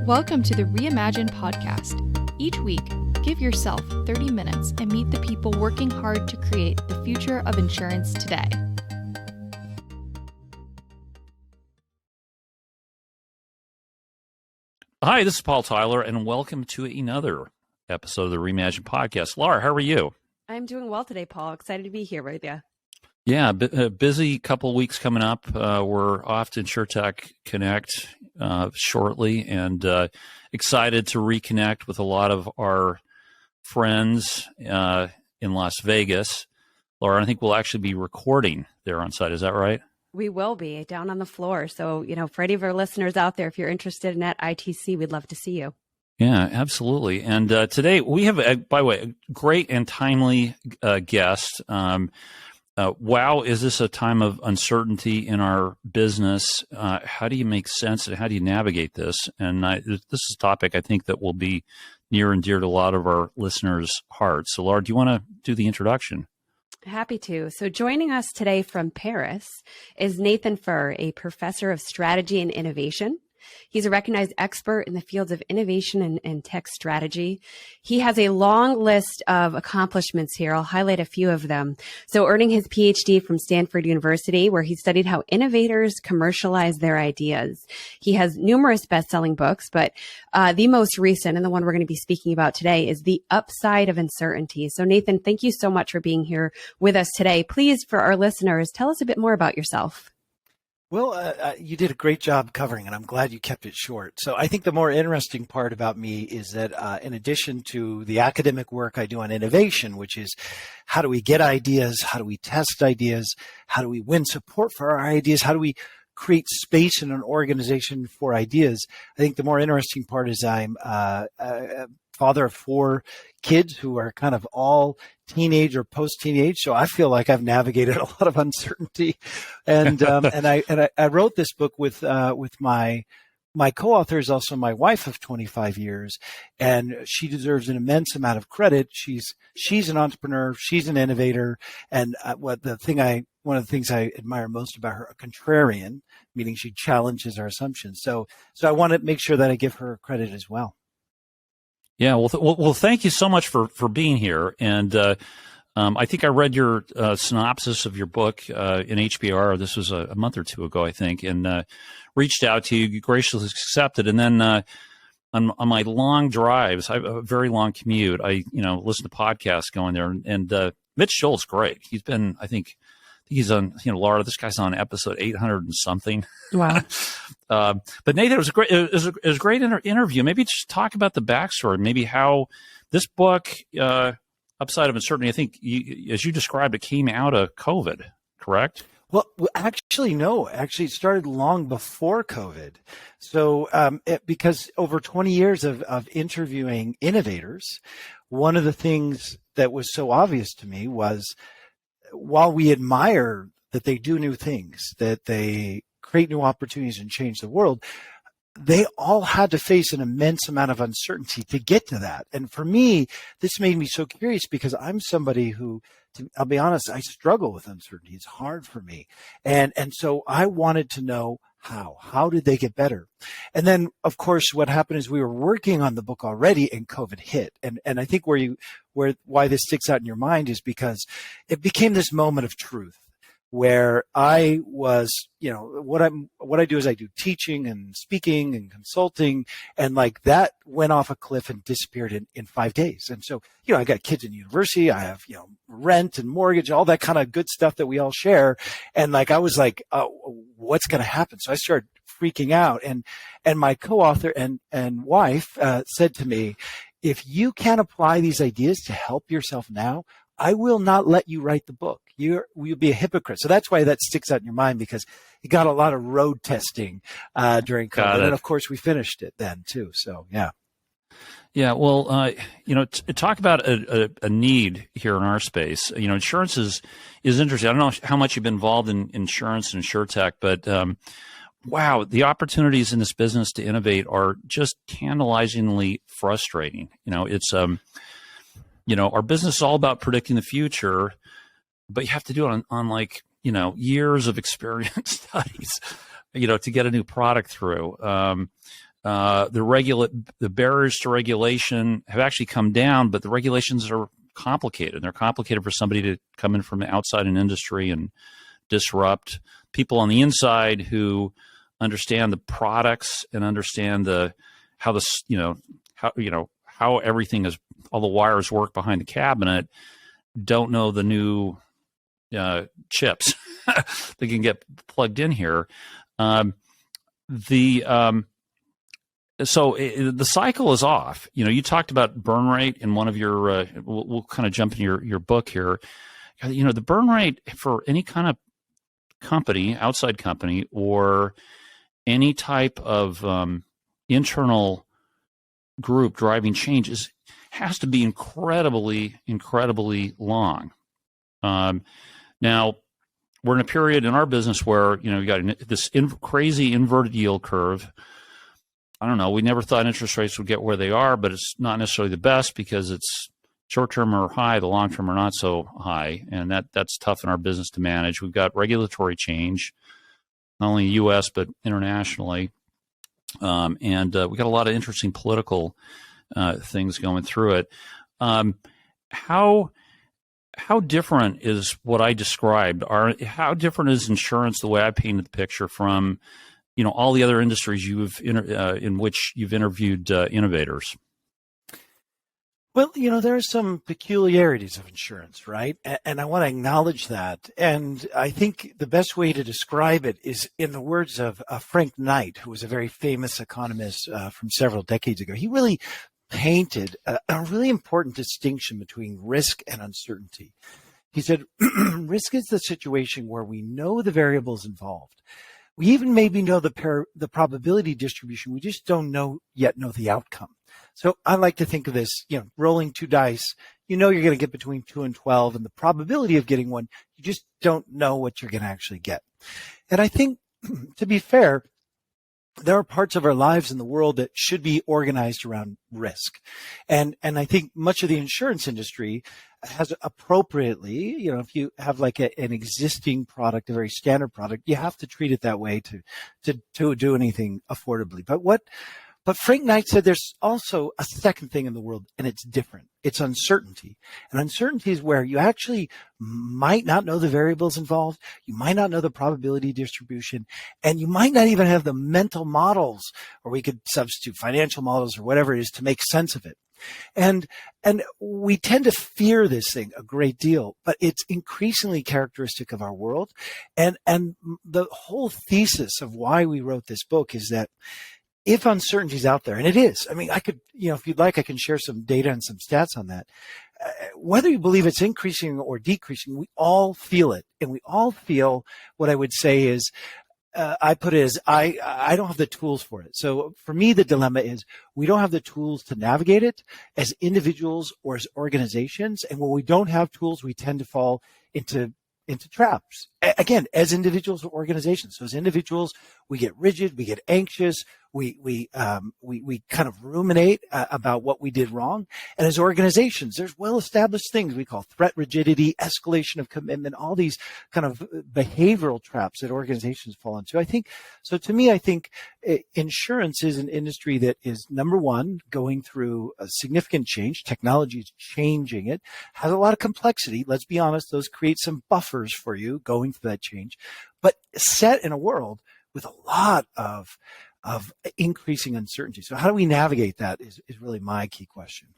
Welcome to the Reimagine podcast. Each week, give yourself 30 minutes and meet the people working hard to create the future of insurance today. Hi, this is Paul Tyler, and welcome to another episode of the Reimagine podcast. Laura, how are you? I'm doing well today, Paul. Excited to be here with you. Yeah, busy couple weeks coming up. We're off to InsurTech Connect shortly, and excited to reconnect with a lot of our friends in Las Vegas. Laura, I think we'll actually be recording there on site. Is that right? We will be down on the floor. So, for any of our listeners out there, if you're interested in that ITC, we'd love to see you. Yeah, absolutely. And today we have, by the way, a great and timely guest. Wow, is this a time of uncertainty in our business? How do you make sense and how do you navigate this? And this is a topic I think that will be near and dear to a lot of our listeners' hearts. So, Laura, do you want to do the introduction? Happy to. So joining us today from Paris is Nathan Furr, a professor of strategy and innovation. He's a recognized expert in the fields of innovation and tech strategy. He has a long list of accomplishments here. I'll highlight a few of them. So earning his Ph.D. from Stanford University, where he studied how innovators commercialize their ideas. He has numerous best-selling books, but the most recent, and the one we're going to be speaking about today, is The Upside of Uncertainty. So Nathan, thank you so much for being here with us today. Please, for our listeners, tell us a bit more about yourself. Well, you did a great job covering it. I'm glad you kept it short. So I think the more interesting part about me is that in addition to the academic work I do on innovation, which is how do we get ideas, how do we test ideas, how do we win support for our ideas, how do we create space in an organization for ideas, I think the more interesting part is I'm a father of 4 kids who are kind of all teenage or post-teenage, so I feel like I've navigated a lot of uncertainty, and I wrote this book with my co-author is also my wife of 25 years, and she deserves an immense amount of credit. She's an entrepreneur, she's an innovator, and one of the things I admire most about her, a contrarian, meaning she challenges our assumptions. So I want to make sure that I give her credit as well. Yeah, well, thank you so much for being here. And I think I read your synopsis of your book in HBR. This was a month or two ago, I think, and reached out to you. You graciously accepted. And then on my long drives, I have a very long commute. I listen to podcasts going there. And Mitch Scholl's great. He's been, I think he's on, Laura, this guy's on episode 800 and something. Wow. But Nathan, it was a great interview. Maybe just talk about the backstory, maybe how this book, Upside of Uncertainty, I think, as you described, it came out of COVID, correct? Well, actually, no. Actually, it started long before COVID. So because over 20 years of interviewing innovators, one of the things that was so obvious to me was, while we admire that they do new things, that they create new opportunities and change the world, they all had to face an immense amount of uncertainty to get to that. And for me, this made me so curious because I'm somebody who, I'll be honest, I struggle with uncertainty. It's hard for me. And so I wanted to know how did they get better? And then, of course, what happened is we were working on the book already and COVID hit. And I think why this sticks out in your mind is because it became this moment of truth where I was, what I do is I do teaching and speaking and consulting, and like that went off a cliff and disappeared in 5 days. And so, I got kids in university, I have, rent and mortgage, all that kind of good stuff that we all share. And like, I was like, what's going to happen? So I started freaking out, and my co-author and wife said to me, if you can't apply these ideas to help yourself now, I will not let you write the book. You'll be a hypocrite. So that's why that sticks out in your mind, because you got a lot of road testing during COVID. And of course, we finished it then too. So, yeah. Yeah. Well, talk about a need here in our space. Insurance is interesting. I don't know how much you've been involved in insurance and InsurTech, but wow, the opportunities in this business to innovate are just tantalizingly frustrating. It's our business is all about predicting the future, but you have to do it on years of experience studies, to get a new product through. The barriers to regulation have actually come down, but the regulations are complicated. They're complicated for somebody to come in from outside an industry and disrupt. People on the inside who understand the products and understand how everything is, all the wires work behind the cabinet, don't know the new chips that can get plugged in here. So the cycle is off. You talked about burn rate in one of your. We'll kind of jump in your book here. The burn rate for any kind of company, outside company, or any type of internal group driving change has to be incredibly, incredibly long. Now, we're in a period in our business where you got this crazy inverted yield curve. I don't know. We never thought interest rates would get where they are, but it's not necessarily the best because it's short-term are high, the long-term are not so high, and that's tough in our business to manage. We've got regulatory change, not only in the U.S., but internationally, and we got a lot of interesting political things going through it. How different is what I described? How different is insurance, the way I painted the picture, from all the other industries in which you've interviewed innovators? Well, there are some peculiarities of insurance, right? And I want to acknowledge that. And I think the best way to describe it is in the words of Frank Knight, who was a very famous economist from several decades ago. He really painted a really important distinction between risk and uncertainty. He said, risk is the situation where we know the variables involved. We even maybe know the probability distribution. We just don't know the outcome. So I like to think of this, rolling two dice. You're going to get between 2 and 12, and the probability of getting one, you just don't know what you're going to actually get. And I think, to be fair, there are parts of our lives in the world that should be organized around risk. And I think much of the insurance industry has appropriately, if you have like an existing product, a very standard product, you have to treat it that way to do anything affordably. But Frank Knight said there's also a second thing in the world, and it's different. It's uncertainty. And uncertainty is where you actually might not know the variables involved. You might not know the probability distribution, and you might not even have the mental models, or we could substitute financial models or whatever it is to make sense of it. And we tend to fear this thing a great deal, but it's increasingly characteristic of our world. And the whole thesis of why we wrote this book is that if uncertainty is out there, and it is, I mean, I could, if you'd like, I can share some data and some stats on that. Whether you believe it's increasing or decreasing, we all feel it. And we all feel what I would say is, I put it as, I don't have the tools for it. So for me, the dilemma is we don't have the tools to navigate it as individuals or as organizations. And when we don't have tools, we tend to fall into traps. Again, as individuals or organizations. So as individuals, we get rigid, we get anxious, we kind of ruminate about what we did wrong. And as organizations, there's well-established things we call threat rigidity, escalation of commitment, all these kind of behavioral traps that organizations fall into. I think, so to me, I think insurance is an industry that is, number one, going through a significant change. Technology is changing it, has a lot of complexity. Let's be honest, those create some buffers for you going through that change, but set in a world with a lot of increasing uncertainty. So how do we navigate that is really my key question.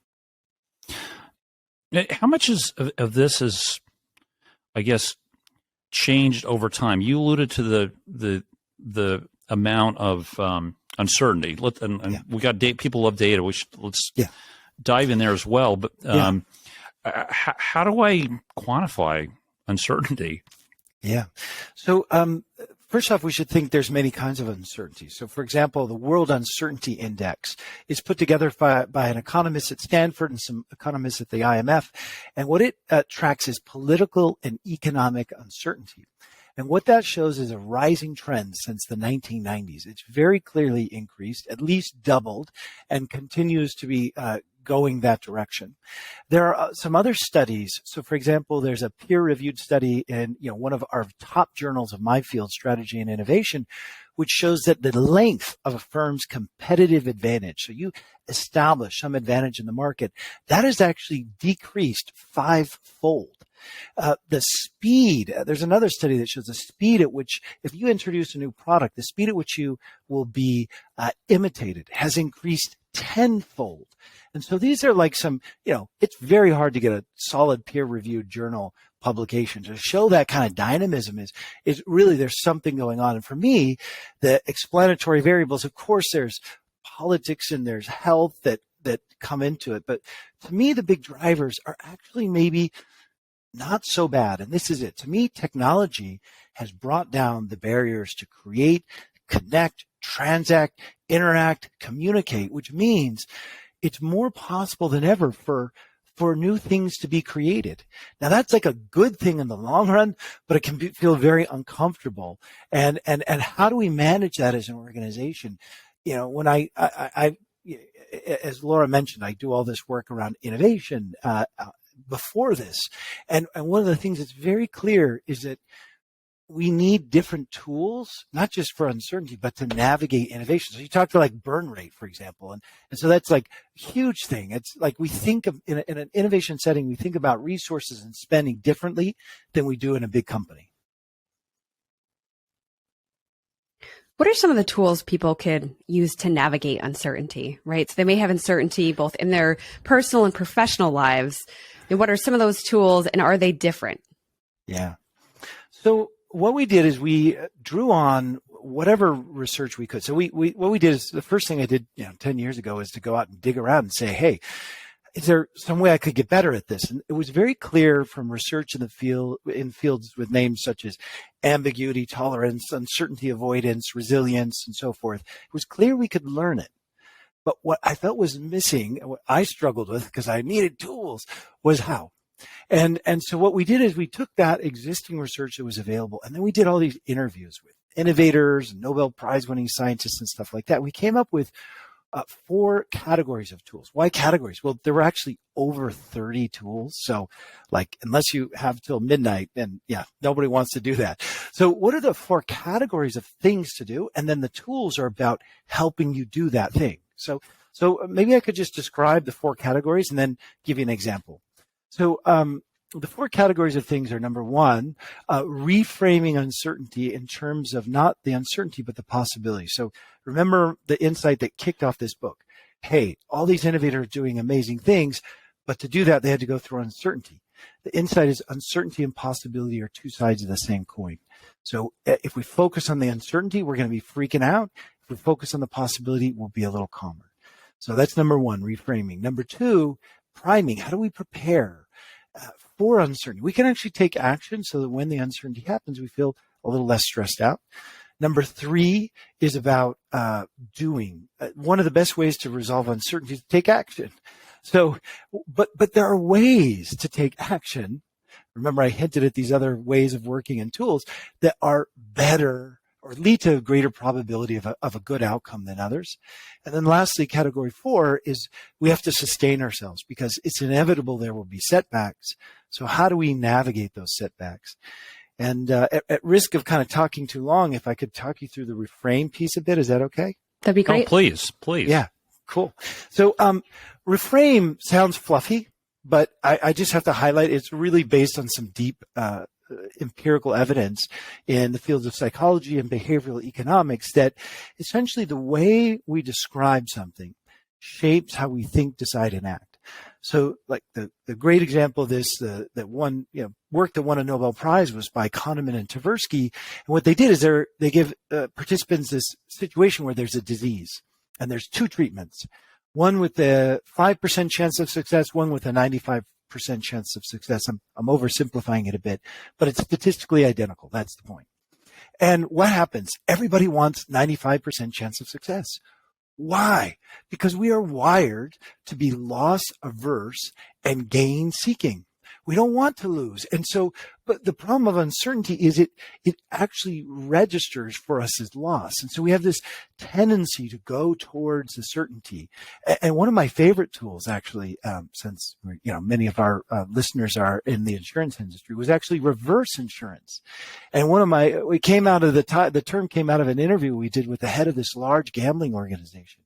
How much of this is, I guess, changed over time? You alluded to the amount of uncertainty. We got people love data. Let's dive in there as well. But how do I quantify uncertainty? Yeah. So first off, we should think there's many kinds of uncertainty. So for example, the World Uncertainty Index is put together by an economist at Stanford and some economists at the IMF. And what it tracks is political and economic uncertainty. And what that shows is a rising trend since the 1990s. It's very clearly increased, at least doubled, and continues to be going that direction. There are some other studies. So for example, there's a peer-reviewed study in one of our top journals of my field, Strategy and Innovation, which shows that the length of a firm's competitive advantage, so you establish some advantage in the market, that is actually decreased fivefold. The speed, there's another study that shows the speed at which, if you introduce a new product, the speed at which you will be imitated has increased tenfold. And so these are like some, it's very hard to get a solid peer-reviewed journal publication to show that kind of dynamism is really, there's something going on. And for me, the explanatory variables, of course, there's politics and there's health that come into it. But to me, the big drivers are actually maybe not so bad. And this is it. To me, technology has brought down the barriers to create, connect, transact, interact, communicate, which means it's more possible than ever for new things to be created. Now that's like a good thing in the long run, but it can feel very uncomfortable. And how do we manage that as an organization? When I as Laura mentioned, I do all this work around innovation before this. And one of the things that's very clear is that we need different tools, not just for uncertainty, but to navigate innovation. So you talked about like burn rate, for example. And so that's like a huge thing. It's like we think of in an innovation setting, we think about resources and spending differently than we do in a big company. What are some of the tools people could use to navigate uncertainty, right? So they may have uncertainty both in their personal and professional lives. And what are some of those tools, and are they different? Yeah. So what we did is we drew on whatever research we could. So what we did is the first thing I did 10 years ago is to go out and dig around and say, hey, is there some way I could get better at this? And it was very clear from research in the field, in fields with names such as ambiguity, tolerance, uncertainty avoidance, resilience, and so forth. It was clear we could learn it. But what I felt was missing, what I struggled with because I needed tools, was how. And so what we did is we took that existing research that was available, and then we did all these interviews with innovators, Nobel Prize winning scientists and stuff like that. We came up with 4 categories of tools. Why categories? Well, there were actually over 30 tools. So like, unless you have till midnight, then nobody wants to do that. So what are the 4 categories of things to do? And then the tools are about helping you do that thing. So maybe I could just describe the 4 categories and then give you an example. So the 4 categories of things are, number 1, reframing uncertainty in terms of not the uncertainty, but the possibility. So remember the insight that kicked off this book. Hey, all these innovators are doing amazing things, but to do that, they had to go through uncertainty. The insight is uncertainty and possibility are 2 sides of the same coin. So if we focus on the uncertainty, we're going to be freaking out. If we focus on the possibility, we'll be a little calmer. So that's number 1, reframing. Number 2, priming. How do we prepare for uncertainty? We can actually take action so that when the uncertainty happens, we feel a little less stressed out. Number 3 is about doing. One of the best ways to resolve uncertainty is to take action. So, but there are ways to take action. Remember, I hinted at these other ways of working and tools that are better or lead to a greater probability of a good outcome than others. And then lastly, category 4 is we have to sustain ourselves because it's inevitable there will be setbacks. So how do we navigate those setbacks? And at risk of kind of talking too long, if I could talk you through the reframe piece a bit, is that okay? That'd be great. Oh, please. Yeah, cool. So reframe sounds fluffy, but I just have to highlight it's really based on some deep empirical evidence in the fields of psychology and behavioral economics that essentially the way we describe something shapes how we think, decide, and act. So like the great example of this, that one work that won a Nobel Prize was by Kahneman and Tversky. And what they did is they give participants this situation where there's a disease and there's 2 treatments, one with a 5% chance of success, one with a 95% chance of success. I'm oversimplifying it a bit, but it's statistically identical. That's the point. And what happens? Everybody wants 95% chance of success. Why? Because we are wired to be loss averse and gain seeking. We don't want to lose. And so, but the problem of uncertainty is it actually registers for us as loss. And so we have this tendency to go towards the certainty. And one of my favorite tools, actually, since, many of our listeners are in the insurance industry, was actually reverse insurance. And the term came out of an interview we did with the head of this large gambling organization.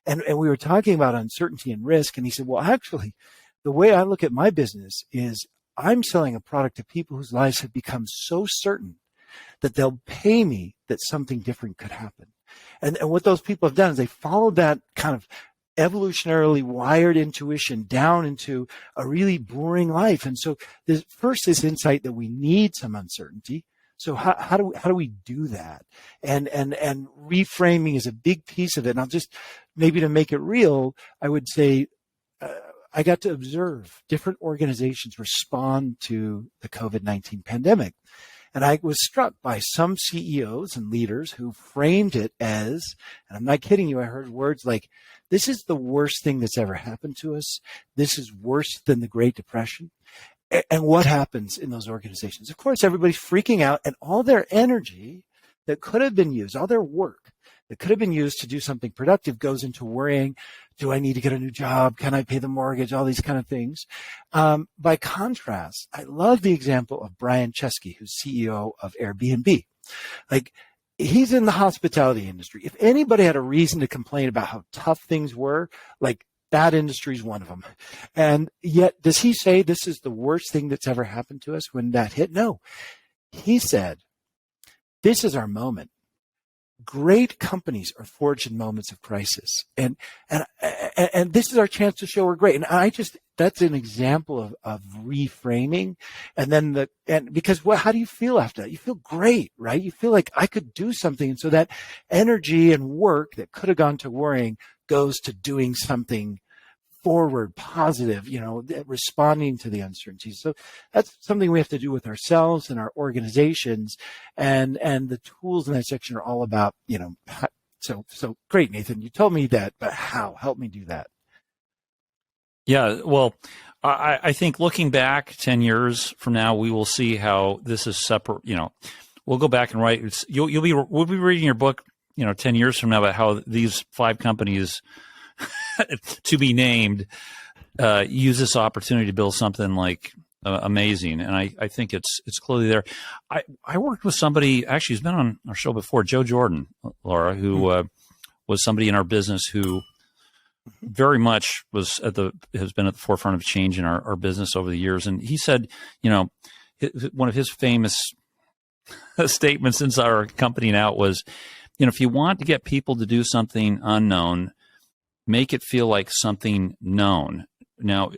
And we were talking about uncertainty and risk. And he said, well, actually, the way I look at my business is I'm selling a product to people whose lives have become so certain that they'll pay me that something different could happen. And what those people have done is they followed that kind of evolutionarily wired intuition down into a really boring life. And so there's first this insight that we need some uncertainty. So how do we do that? And reframing is a big piece of it. And I'll just, maybe to make it real, I would say, I got to observe different organizations respond to the COVID-19 pandemic. And I was struck by some CEOs and leaders who framed it as, and I'm not kidding you, I heard words like, this is the worst thing that's ever happened to us. This is worse than the Great Depression. And what happens in those organizations? Of course, everybody's freaking out, and all their energy that could have been used, all their work that could have been used to do something productive goes into worrying. Do I need to get a new job? Can I pay the mortgage? All these kind of things. By contrast, I love the example of Brian Chesky, who's CEO of Airbnb. Like, he's in the hospitality industry. If anybody had a reason to complain about how tough things were, like, that industry is one of them. And yet, does he say this is the worst thing that's ever happened to us when that hit? No. He said, this is our moment. Great companies are forged in moments of crisis. And this is our chance to show we're great. And that's an example of reframing. And then because how do you feel after that? You feel great, right? You feel like I could do something. And so that energy and work that could have gone to worrying goes to doing something forward, positive, responding to the uncertainty. So that's something we have to do with ourselves and our organizations, and the tools in that section are all about, so great, Nathan, you told me that, but how? Help me do that. Yeah, well, I think looking back 10 years from now, we will see how this is separate. We'll go back and write. We'll be reading your book, 10 years from now about how these 5 companies to be named use this opportunity to build something like amazing. And I think it's clearly there. I worked with somebody, actually, who's been on our show before, Joe Jordan, Laura, who was somebody in our business who very much has been at the forefront of change in our business over the years. And he said, one of his famous statements inside our company now was, if you want to get people to do something unknown, make it feel like something known. Now,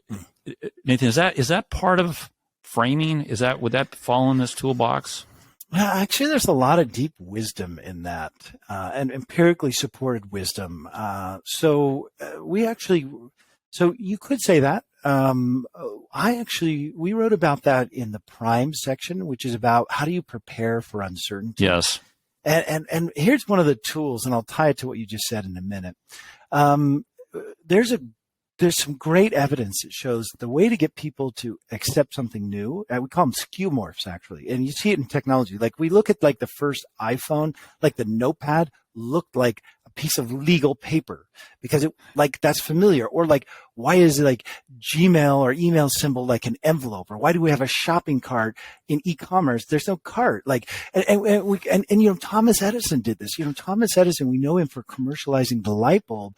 Nathan, is that part of framing? Would that fall in this toolbox? Well, actually, there's a lot of deep wisdom in that, and empirically supported wisdom. So you could say that. We wrote about that in the Prime section, which is about how do you prepare for uncertainty. Yes. And here's one of the tools, and I'll tie it to what you just said in a minute. There's some great evidence that shows the way to get people to accept something new, we call them skeuomorphs, actually. And you see it in technology. Like, we look at like the first iPhone, like the notepad looked like a piece of legal paper because that's familiar. Or like, why is it like Gmail or email symbol like an envelope? Or why do we have a shopping cart in e-commerce? There's no cart. And Thomas Edison did this. Thomas Edison, we know him for commercializing the light bulb.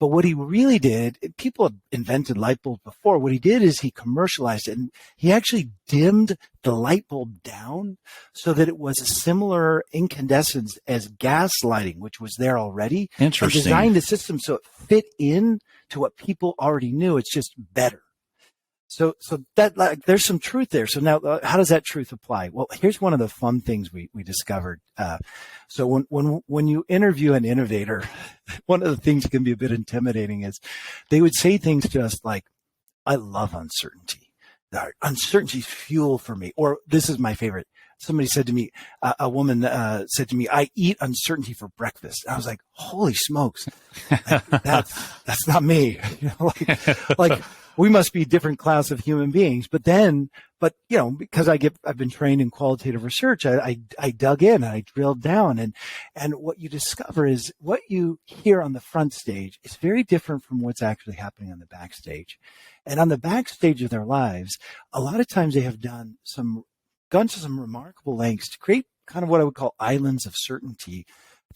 But what he really did, people have invented light bulbs before. What he did is he commercialized it, and he actually dimmed the light bulb down so that it was a similar incandescence as gas lighting, which was there already. Interesting. And designed the system so it fit in to what people already knew. It's just better. So that there's some truth there. So now, how does that truth apply? Well, here's one of the fun things we discovered. So when you interview an innovator, one of the things that can be a bit intimidating is they would say things to us like, "I love uncertainty. Uncertainty's fuel for me." Or this is my favorite. Somebody said to me, a woman said to me, "I eat uncertainty for breakfast." And I was like, "Holy smokes, that's not me." we must be a different class of human beings. But because I've been trained in qualitative research, I dug in and I drilled down, and what you discover is what you hear on the front stage is very different from what's actually happening on the backstage. And on the backstage of their lives, a lot of times they have gone to some remarkable lengths to create kind of what I would call islands of certainty.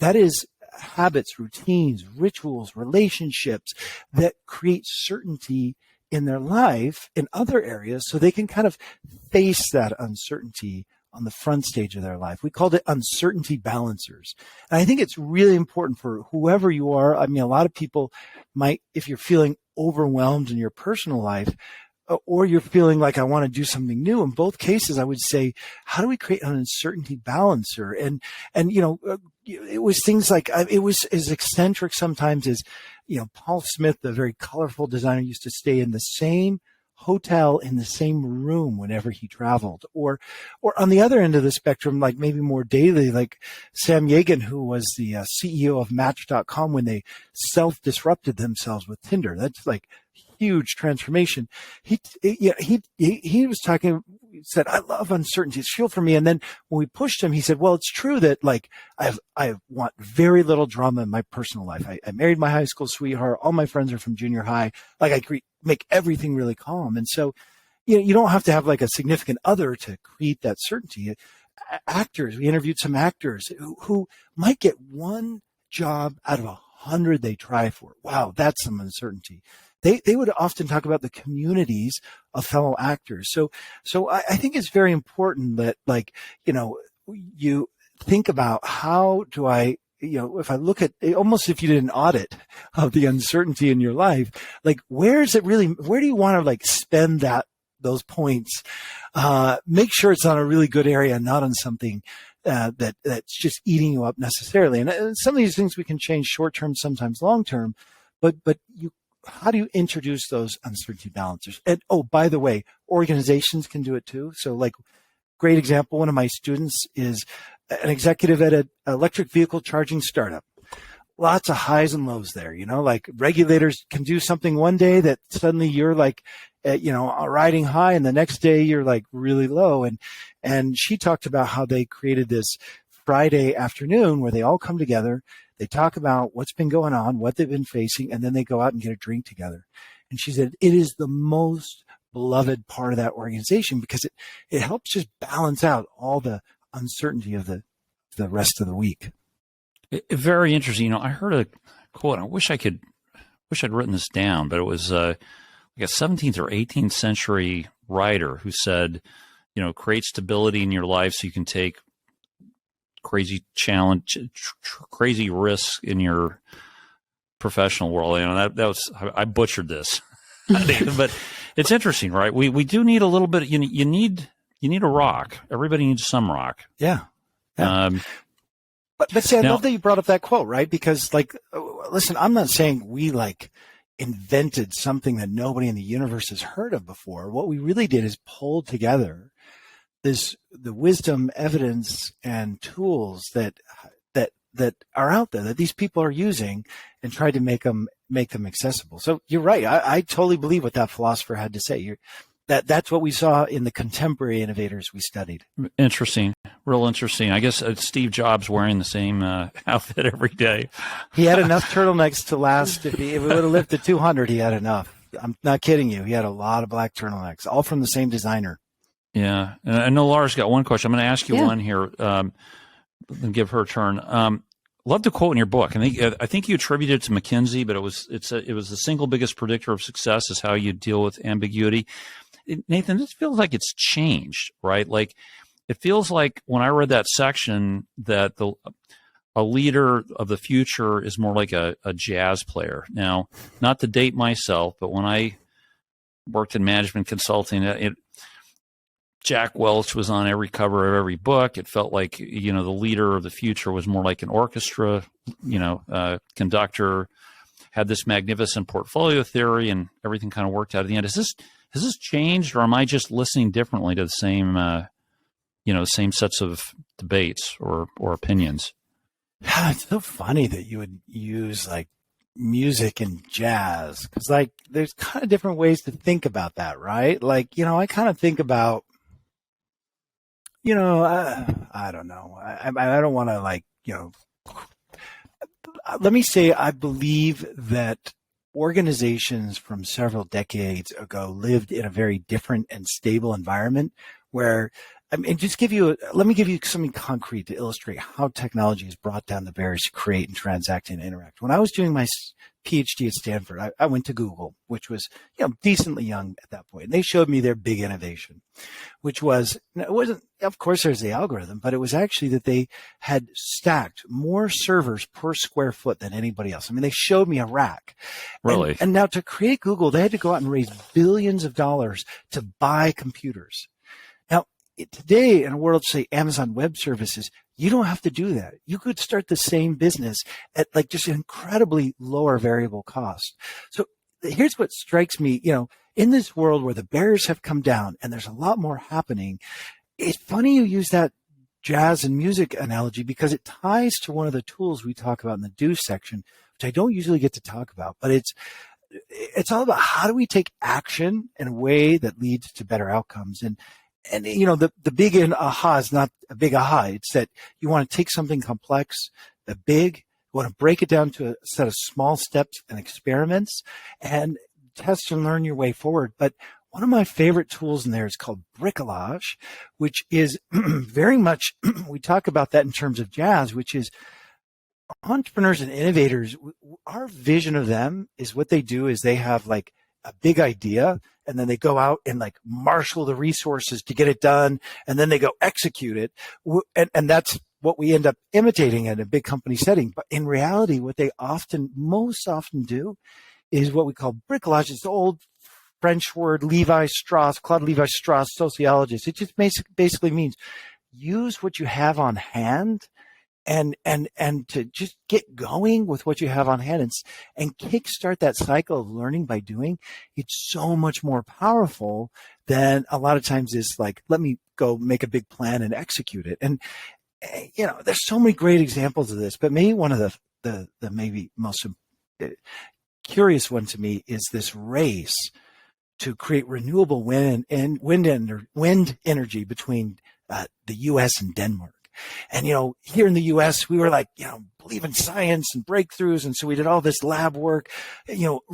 That is habits, routines, rituals, relationships that create certainty in their life in other areas so they can kind of face that uncertainty on the front stage of their life. We called it uncertainty balancers. And I think it's really important for whoever you are. I mean, a lot of people might, if you're feeling overwhelmed in your personal life, or you're feeling like I want to do something new. In both cases, I would say, how do we create an uncertainty balancer? And it was things like, it was as eccentric sometimes as, Paul Smith, the very colorful designer, used to stay in the same hotel in the same room whenever he traveled, or on the other end of the spectrum, like maybe more daily, like Sam Yagan, who was the CEO of Match.com when they self-disrupted themselves with Tinder. That's like huge transformation. He was talking, he said, I love uncertainty. It's fuel for me. And then when we pushed him, he said, well, it's true that like I want very little drama in my personal life. I married my high school sweetheart. All my friends are from junior high. Like I make everything really calm. And so, you don't have to have like a significant other to create that certainty. Actors, we interviewed some actors who might get one job out of 100 they try for. Wow, that's some uncertainty. They would often talk about the communities of fellow actors. So I think it's very important that, like, you think about how do I, if I look at almost if you did an audit of the uncertainty in your life, like where do you want to like spend those points? Make sure it's on a really good area, not on something that's just eating you up necessarily. And some of these things we can change short term, sometimes long term, but how do you introduce those uncertainty balancers? And by the way, organizations can do it too. So like, great example, one of my students is an executive at an electric vehicle charging startup. Lots of highs and lows there, like regulators can do something one day that suddenly you're like, riding high, and the next day you're like really low. And she talked about how they created this Friday afternoon where they all come together. They talk about what's been going on, what they've been facing, and then they go out and get a drink together. And she said, it is the most beloved part of that organization because it helps just balance out all the uncertainty of the rest of the week. Very interesting. I heard a quote. I wish I'd written this down, but it was like a 17th or 18th century writer who said, create stability in your life so you can take crazy crazy risks in your professional world. I butchered this, but it's interesting, right? We do need a little bit. You need a rock. Everybody needs some rock. Yeah. But see, I love that you brought up that quote, right? Because listen, I'm not saying we invented something that nobody in the universe has heard of before. What we really did is pull together the wisdom, evidence, and tools that are out there that these people are using, and try to make them accessible. So you're right. I totally believe what that philosopher had to say. That's what we saw in the contemporary innovators we studied. Interesting. Real interesting. I guess Steve Jobs wearing the same outfit every day. He had enough turtlenecks to last. If he would have lived to 200, he had enough. I'm not kidding you. He had a lot of black turtlenecks, all from the same designer. Yeah. And I know Laura's got one question. I'm going to ask you one here and give her a turn. Love the quote in your book. I think you attributed it to McKinsey, but it was the single biggest predictor of success is how you deal with ambiguity. Nathan, this feels like it's changed, right? Like it feels like when I read that section that a leader of the future is more like a jazz player. Now, not to date myself, but when I worked in management consulting, Jack Welch was on every cover of every book. It felt like, the leader of the future was more like an orchestra, conductor, had this magnificent portfolio theory, and everything kind of worked out at the end. Has this changed, or am I just listening differently to the same, same sets of debates or opinions? It's so funny that you would use music and jazz, because like there's kind of different ways to think about that, right? Like, I kind of think about, I don't know. I don't want to let me say I believe that organizations from several decades ago lived in a very different and stable environment where, let me give you something concrete to illustrate how technology has brought down the barriers to create and transact and interact. When I was doing my Ph.D. at Stanford, I went to Google, which was, decently young at that point. And they showed me their big innovation, which was, it wasn't, of course, there's the algorithm, but it was actually that they had stacked more servers per square foot than anybody else. I mean, they showed me a rack. Really? And now to create Google, they had to go out and raise billions of dollars to buy computers. Now, today in a world, say Amazon Web Services, you don't have to do that. You could start the same business at like just an incredibly lower variable cost. So here's what strikes me, in this world where the barriers have come down and there's a lot more happening. It's funny you use that jazz and music analogy because it ties to one of the tools we talk about in the do section, which I don't usually get to talk about, but it's all about how do we take action in a way that leads to better outcomes. And the big aha is not a big aha. It's that you want to take something complex, big, you want to break it down to a set of small steps and experiments and test and learn your way forward. But one of my favorite tools in there is called bricolage, which is very much, we talk about that in terms of jazz, which is entrepreneurs and innovators. Our vision of them is what they do is they have like a big idea and then they go out and like marshal the resources to get it done. And then they go execute it. And that's what we end up imitating in a big company setting. But in reality, what they most often do is what we call bricolage. It's the old French word, Claude Levi-Strauss, sociologist. It just basically means use what you have on hand and to just get going with what you have on hand and kickstart that cycle of learning by doing. It's so much more powerful than a lot of times is like, let me go make a big plan and execute it. And, there's so many great examples of this, but maybe one of the maybe most curious one to me is this race to create renewable wind energy between the U.S. and Denmark. And, here in the U.S., we were like, believe in science and breakthroughs. And so we did all this lab work,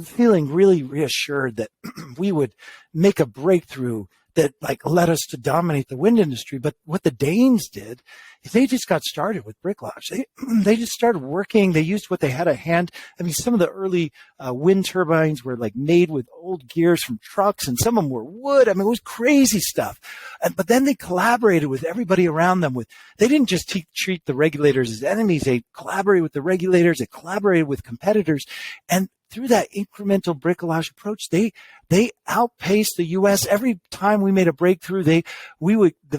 feeling really reassured that we would make a breakthrough that like led us to dominate the wind industry. But what the Danes did is they just got started with bricolage. They just started working. They used what they had at hand. I mean, some of the early wind turbines were like made with old gears from trucks and some of them were wood. I mean, it was crazy stuff. But then they collaborated with everybody around them they didn't just treat the regulators as enemies. They collaborated with the regulators. They collaborated with competitors. And through that incremental bricolage approach, they outpaced the U.S. Every time we made a breakthrough, the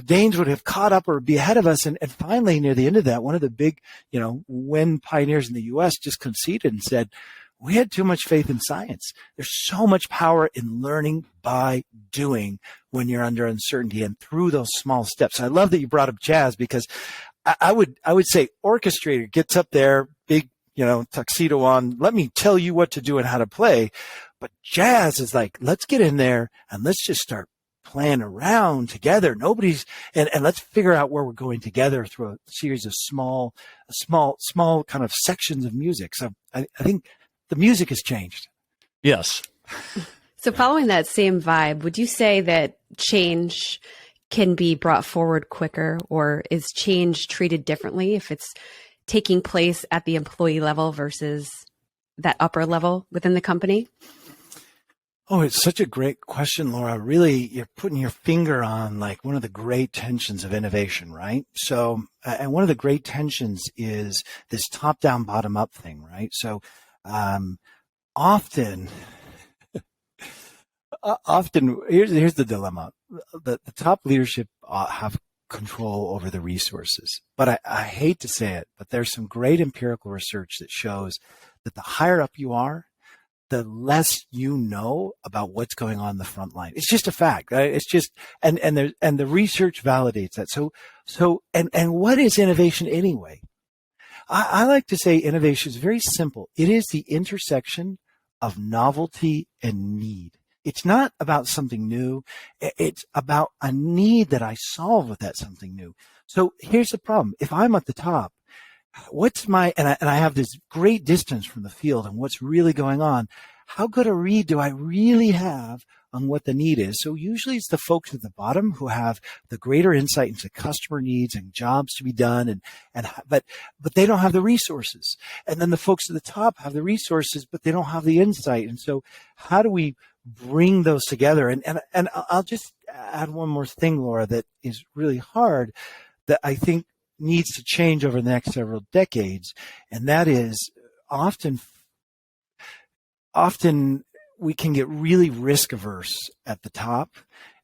Danes would have caught up or be ahead of us. And finally, near the end of that, one of the big, wind pioneers in the U.S. just conceded and said, we had too much faith in science. There's so much power in learning by doing when you're under uncertainty and through those small steps. I love that you brought up jazz because I would say orchestrator gets up there, big, tuxedo on, let me tell you what to do and how to play. But jazz is like, let's get in there and let's just start playing around together. And let's figure out where we're going together through a series of small kind of sections of music. So I think the music has changed. Yes. So following that same vibe, would you say that change can be brought forward quicker, or is change treated differently if it's taking place at the employee level versus that upper level within the company? Oh, it's such a great question, Laura. Really, you're putting your finger on like one of the great tensions of innovation, right? So, and one of the great tensions is this top-down, bottom-up thing, right? So, often, here's the dilemma. The top leadership have control over the resources. But I hate to say it, but there's some great empirical research that shows that the higher up you are, the less you know about what's going on in the front line. It's just a fact. Right? It's just, and the research validates that. So, what is innovation anyway? I like to say innovation is very simple. It is the intersection of novelty and need. It's not about something new. It's about a need that I solve with that something new. So here's the problem. If I'm at the top, and I have this great distance from the field and what's really going on, how good a read do I really have on what the need is? So usually it's the folks at the bottom who have the greater insight into customer needs and jobs to be done, but they don't have the resources. And then the folks at the top have the resources, but they don't have the insight. And so how do we bring those together? And I'll just add one more thing, Laura, that is really hard, that I think needs to change over the next several decades. And that is often we can get really risk averse at the top.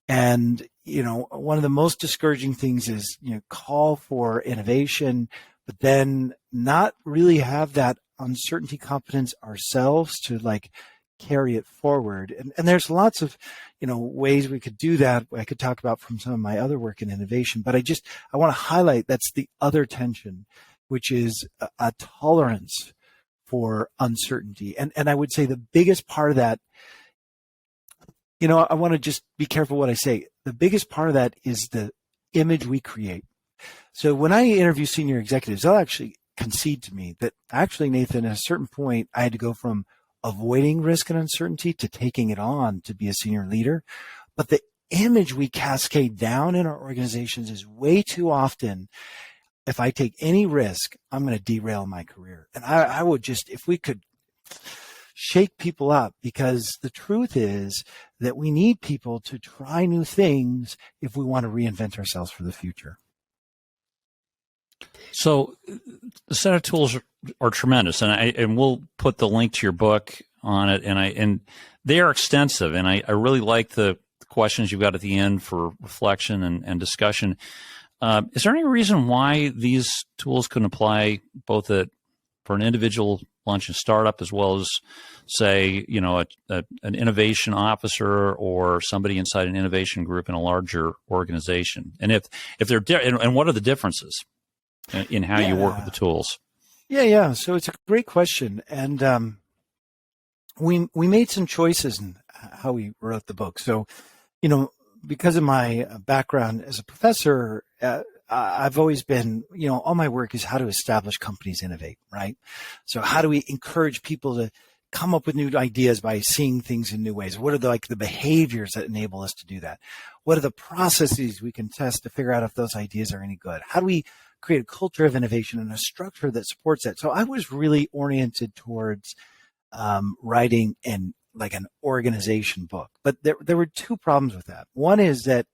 And, one of the most discouraging things is, call for innovation, but then not really have that uncertainty competence ourselves to carry it forward. And there's lots of, ways we could do that. I could talk about from some of my other work in innovation, but I want to highlight that's the other tension, which is a tolerance for uncertainty. And I would say the biggest part of that, I want to just be careful what I say. The biggest part of that is the image we create. So when I interview senior executives, they'll actually concede to me that actually, Nathan, at a certain point, I had to go from avoiding risk and uncertainty to taking it on to be a senior leader. But the image we cascade down in our organizations is way too often, if I take any risk, I'm going to derail my career. And I would just, if we could shake people up, because the truth is that we need people to try new things if we want to reinvent ourselves for the future. So the set of tools are tremendous, and we'll put the link to your book on it, and they are extensive, and I really like the questions you've got at the end for reflection and discussion. Is there any reason why these tools can apply both for an individual launch and startup, as well as, say, an innovation officer or somebody inside an innovation group in a larger organization? And if they're and what are the differences in how you work with the tools? Yeah. So it's a great question. And we made some choices in how we wrote the book. So, because of my background as a professor, I've always been, all my work is how to establish companies innovate, right? So how do we encourage people to come up with new ideas by seeing things in new ways? What are the behaviors that enable us to do that? What are the processes we can test to figure out if those ideas are any good? How do we create a culture of innovation and a structure that supports that? So I was really oriented towards writing an organization book, but there were two problems with that. One is that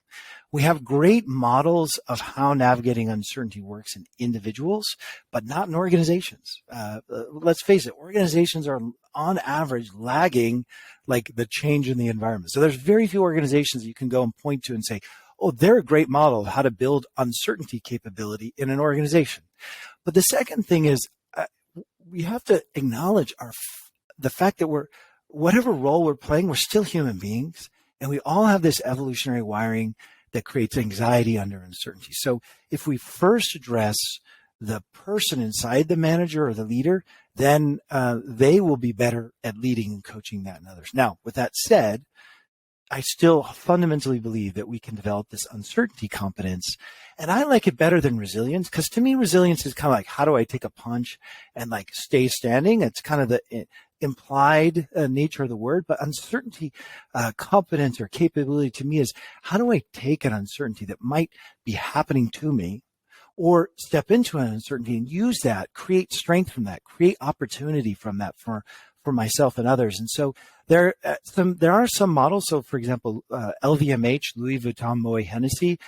we have great models of how navigating uncertainty works in individuals, but not in organizations. Let's face it, organizations are on average lagging the change in the environment. So there's very few organizations that you can go and point to and say, oh, they're a great model of how to build uncertainty capability in an organization. But the second thing is we have to acknowledge the fact that whatever role we're playing, we're still human beings, and we all have this evolutionary wiring that creates anxiety under uncertainty. So if we first address the person inside the manager or the leader, then they will be better at leading and coaching that in others. Now, with that said, I still fundamentally believe that we can develop this uncertainty competence. And I like it better than resilience, because to me, resilience is kind of how do I take a punch and stay standing? It's kind of the implied nature of the word, but uncertainty competence or capability to me is how do I take an uncertainty that might be happening to me, or step into an uncertainty and use that, create strength from that, create opportunity from that for myself and others. And so there are some models. So for example, LVMH, Louis Vuitton Moet Hennessy,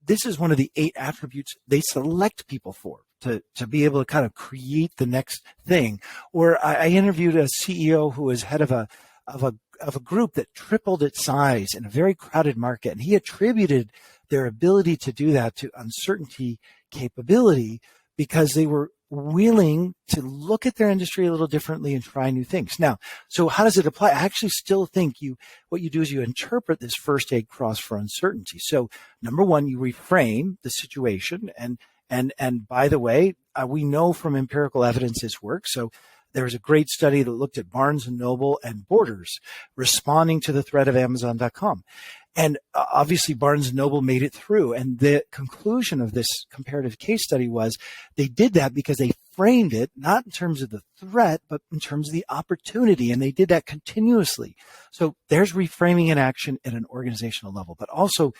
this is one of the 8 attributes they select people for to be able to kind of create the next thing. Or I interviewed a CEO who was head of a group that tripled its size in a very crowded market, and he attributed their ability to do that to uncertainty capability, because they were willing to look at their industry a little differently and try new things. Now, so how does it apply? I actually still think what you do is you interpret this first aid cross for uncertainty. So number one, you reframe the situation and And by the way, we know from empirical evidence this works. So there was a great study that looked at Barnes and Noble and Borders responding to the threat of Amazon.com. And obviously Barnes and Noble made it through. And the conclusion of this comparative case study was they did that because they framed it not in terms of the threat, but in terms of the opportunity. And they did that continuously. So there's reframing in action at an organizational level, but also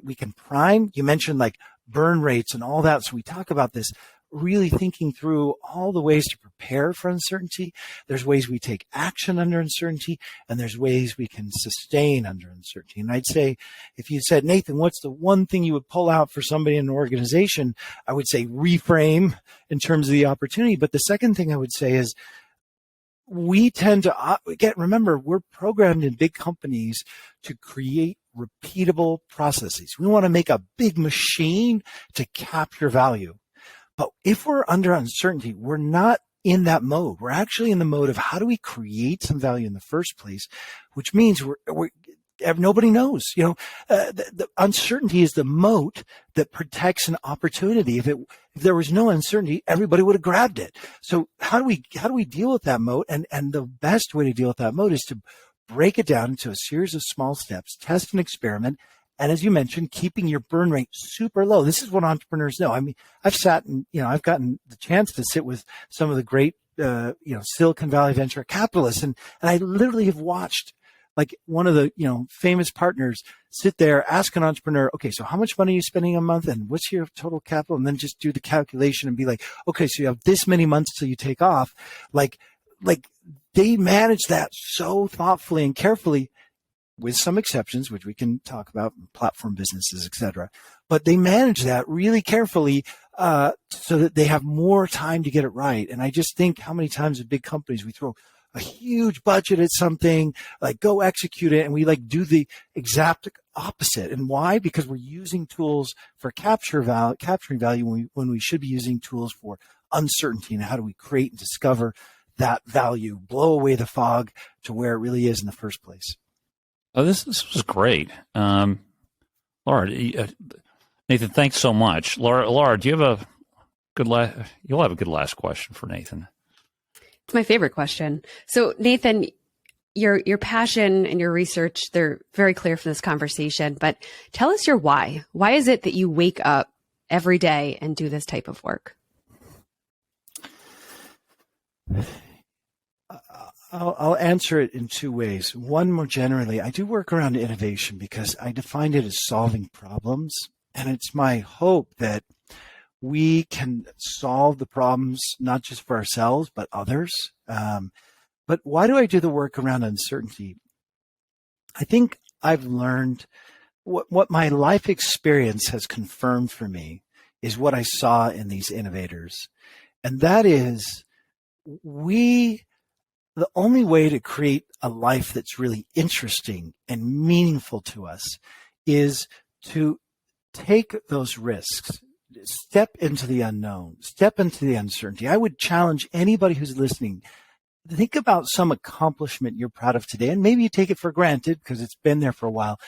we can prime. You mentioned like burn rates and all that. So we talk about this, really thinking through all the ways to prepare for uncertainty. There's ways we take action under uncertainty, and there's ways we can sustain under uncertainty. And I'd say, if you said, Nathan, what's the one thing you would pull out for somebody in an organization? I would say reframe in terms of the opportunity. But the second thing I would say is we tend to remember, we're programmed in big companies to create repeatable processes. We want to make a big machine to capture value. But if we're under uncertainty, we're not in that mode. We're actually in the mode of how do we create some value in the first place, which means nobody knows. The uncertainty is the moat that protects an opportunity. If there was no uncertainty, everybody would have grabbed it. So how do we deal with that moat? And the best way to deal with that moat is to break it down into a series of small steps, test and experiment. And as you mentioned, keeping your burn rate super low. This is what entrepreneurs know. I mean, I've gotten the chance to sit with some of the great, Silicon Valley venture capitalists. And I literally have watched like one of the, famous partners sit there, ask an entrepreneur, okay, so how much money are you spending a month and what's your total capital? And then just do the calculation and be like, okay, so you have this many months till you take off. Like they manage that so thoughtfully and carefully, with some exceptions, which we can talk about, platform businesses, et cetera. But they manage that really carefully so that they have more time to get it right. And I just think how many times in big companies we throw a huge budget at something, like go execute it, and we like do the exact opposite. And why? Because we're using tools for capturing value when we should be using tools for uncertainty. And how do we create and discover that value, blow away the fog to where it really is in the first place? Oh, this was great. Laura, Nathan, thanks so much. Laura, do you have you'll have a good last question for Nathan. It's my favorite question. So Nathan, your passion and your research, they're very clear from this conversation, but tell us your why. Why is it that you wake up every day and do this type of work? I'll answer it in two ways. One, more generally, I do work around innovation because I define it as solving problems. And it's my hope that we can solve the problems, not just for ourselves, but others. But why do I do the work around uncertainty? I think I've learned what my life experience has confirmed for me is what I saw in these innovators. And that is the only way to create a life that's really interesting and meaningful to us is to take those risks, step into the unknown, step into the uncertainty. I would challenge anybody who's listening, think about some accomplishment you're proud of today, and maybe you take it for granted because it's been there for a while.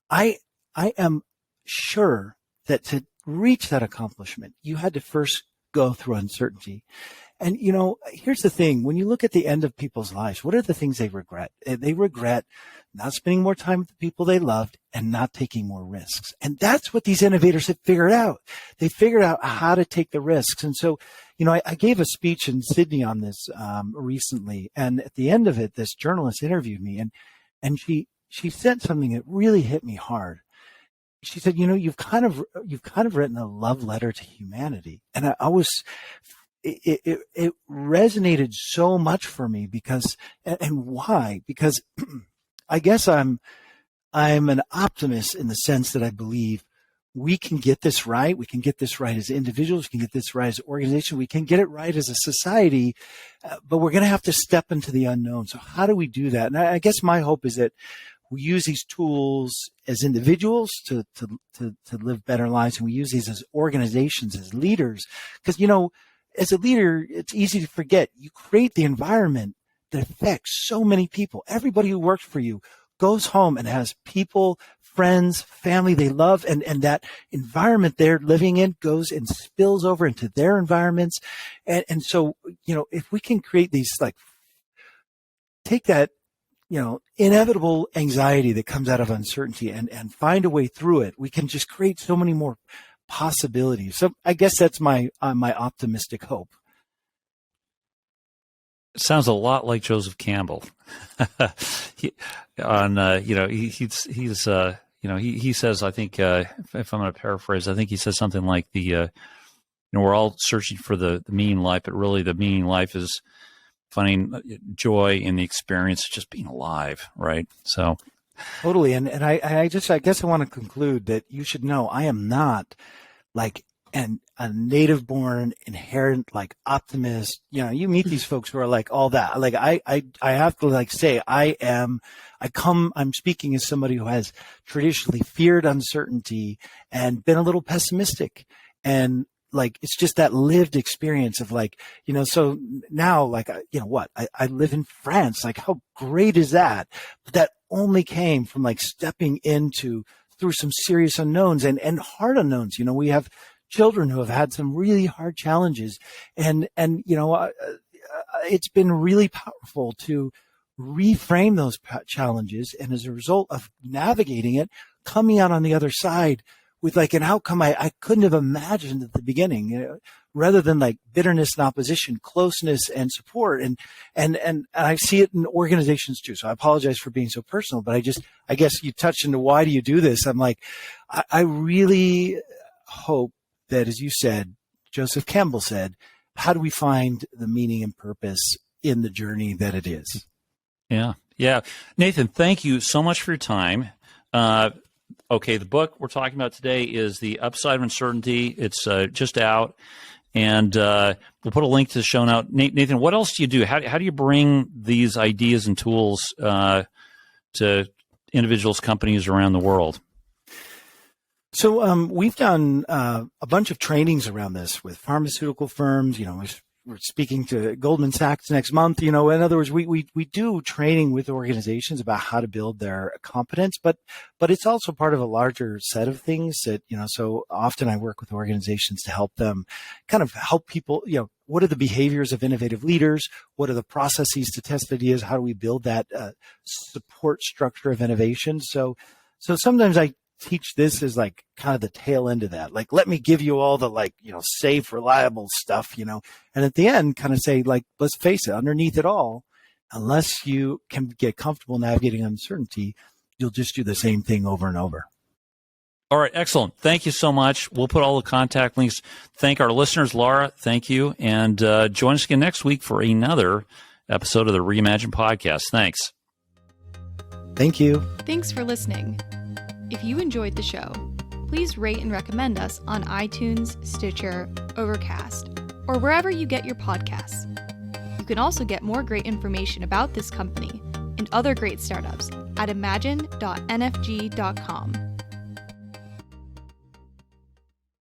I am sure that to reach that accomplishment, you had to first go through uncertainty. And, here's the thing. When you look at the end of people's lives, what are the things they regret? They regret not spending more time with the people they loved and not taking more risks. And that's what these innovators have figured out. They figured out how to take the risks. And so, I gave a speech in Sydney on this recently. And at the end of it, this journalist interviewed me and she said something that really hit me hard. She said, you've kind of written a love letter to humanity. And it resonated so much for me because, and why? Because I guess I'm an optimist in the sense that I believe we can get this right. We can get this right as individuals. We can get this right as an organization. We can get it right as a society, but we're going to have to step into the unknown. So how do we do that? And I guess my hope is that we use these tools as individuals to live better lives, and we use these as organizations, as leaders, because, as a leader, it's easy to forget. You create the environment that affects so many people. Everybody who works for you goes home and has people, friends, family they love, and that environment they're living in goes and spills over into their environments. And so, if we can create these, take that, inevitable anxiety that comes out of uncertainty and find a way through it, we can just create so many more possibilities. So I guess that's my optimistic hope. It sounds a lot like Joseph Campbell. He says, I think, if I'm going to paraphrase, I think he says something like we're all searching for the meaning life, but really the meaning life is finding joy in the experience of just being alive, right? So totally. And I guess I want to conclude that you should know I am not like a native born inherent optimist. You meet these folks who are like all that. Like I have to say I'm speaking as somebody who has traditionally feared uncertainty and been a little pessimistic, and it's just that lived experience of so now I live in France. How great is that? But that only came from stepping through some serious unknowns and hard unknowns. We have children who have had some really hard challenges, and it's been really powerful to reframe those challenges, and as a result of navigating it, coming out on the other side with an outcome I couldn't have imagined at the beginning, rather than bitterness and opposition, closeness and support. And I see it in organizations too. So I apologize for being so personal, but I guess you touched into why do you do this? I'm I really hope that, as you said, Joseph Campbell said, how do we find the meaning and purpose in the journey that it is? Yeah. Nathan, thank you so much for your time. Okay, the book we're talking about today is The Upside of Uncertainty. It's just out, and we'll put a link to the show note. Nathan, what else do you do? How do you bring these ideas and tools to individuals, companies around the world? So we've done a bunch of trainings around this with pharmaceutical firms. We're speaking to Goldman Sachs next month. In other words, we do training with organizations about how to build their competence, but it's also part of a larger set of things that, so often I work with organizations to help them help people, what are the behaviors of innovative leaders? What are the processes to test ideas? How do we build that support structure of innovation? So sometimes I teach this as kind of the tail end of that. Let me give you all the safe, reliable stuff, and at the end kind of say, let's face it, underneath it all, unless you can get comfortable navigating uncertainty, you'll just do the same thing over and over. All right. Excellent. Thank you so much. We'll put all the contact links. Thank our listeners. Laura, thank you. And join us again next week for another episode of the Reimagine podcast. Thanks. Thank you. Thanks for listening. If you enjoyed the show, please rate and recommend us on iTunes, Stitcher, Overcast, or wherever you get your podcasts. You can also get more great information about this company and other great startups at imagine.nfg.com.